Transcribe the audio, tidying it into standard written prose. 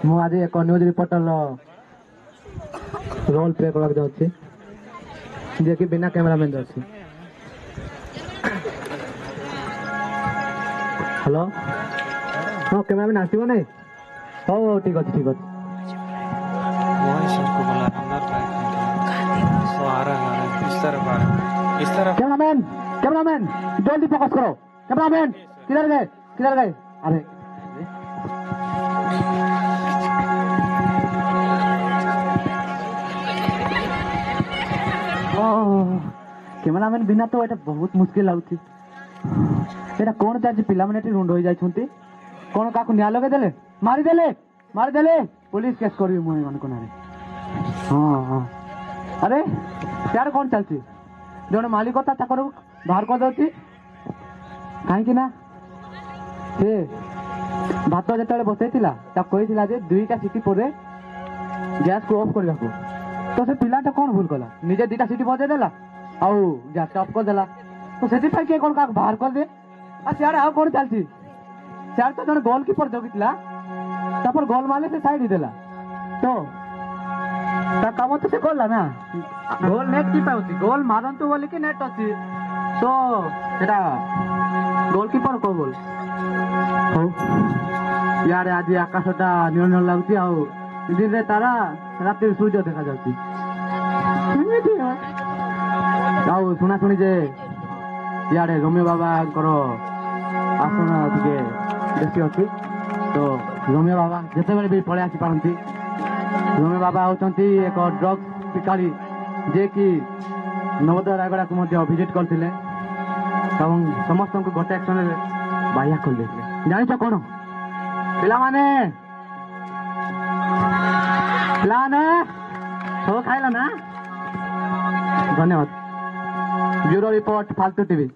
ମୁଁ ଆଜି ଏକ ନ୍ୟୁଜ୍ ରିପୋର୍ଟର ରୋଲ୍ ପ୍ଲେ କରିବାକୁ ଯାଉଛି, ଯିଏକି ବିନା କ୍ୟାମେରାମ୍ୟାନ୍ ଅଛି। ହ୍ୟାଲୋ, ହଁ କ୍ୟାମେରାମ୍ୟାନ୍ ଆସିବ ନାହିଁ? ହଉ ହଉ ଠିକ୍ ଅଛି ଠିକ୍ ଅଛି। कैमरामैन कैमरामैन जल्दी फोकस करो। कैमरामैन किधर गए अरे कैमरामैन बिना तो एटा बहुत मुश्किल लाଗୁଛି। एटा कोन चार्ज पिला माने रुंड होई जाय छुंती, कोन काकू न्या लगे देले मारी देले पुलिस केस करबी मुई मन कोनारे। हां हां अरे यार कोन चलती जने मालिक था ताकर बाहर कर दउची काहे ना से भात जेतले बसैतिला ता कहितिला जे दुईटा सिटी परे गैस को ऑफ करला को, तो से पिलाटा कोन भूल कला निजे दुईटा सिटी बजे देला आउ गैस ऑफ कर देला, तो सेति पे के कोन का बाहर कर दे। आ सियारे आ कोन चलती सियार तो जने गोलकीपर जगितला तापर गोल मारले से साइड देला, तो ता काम तो से करला ना गोल नेट की पाउती गोल मारंतु बोली कि नेट अछि, तो एटा गोलकीपर को बोल हो यार। आज आकाशटा नील लाଗୁଛି ଆଉ ଦିନରେ ତାରା ରାତିରେ ସୂର୍ଯ୍ୟ ଦେଖା ଯାଉଛି। ଆଉ ଶୁଣା ଶୁଣି ଯେ ଇଆଡେ ରମ୍ୟ ବାବାଙ୍କର ଆସନ ଟିକେ ବେଶୀ ଅଛି, ତ ରମ୍ୟ ବାବା ଯେତେବେଳେ ବି ପଳେଇ ଆସି ପାରନ୍ତି। ରମ୍ୟ ବାବା ହେଉଛନ୍ତି ଏକ ଡ୍ରଗ୍ସ ଶିକାରୀ ଯିଏକି ନବୋଦୟ ରାୟଗଡ଼ାକୁ ମଧ୍ୟ ଭିଜିଟ୍ କରିଥିଲେ ଏବଂ ସମସ୍ତଙ୍କୁ ଗୋଟେ ଆକ୍ସନରେ ବାହ୍ୟା କରିଦେଇଥିଲେ। ଜାଣିଛ କ'ଣ ପିଲାମାନେ ସବୁ ଖାଇଲ ନା? ଧନ୍ୟବାଦ। ବ୍ୟୁରୋ ରିପୋର୍ଟ फालतू टीवी।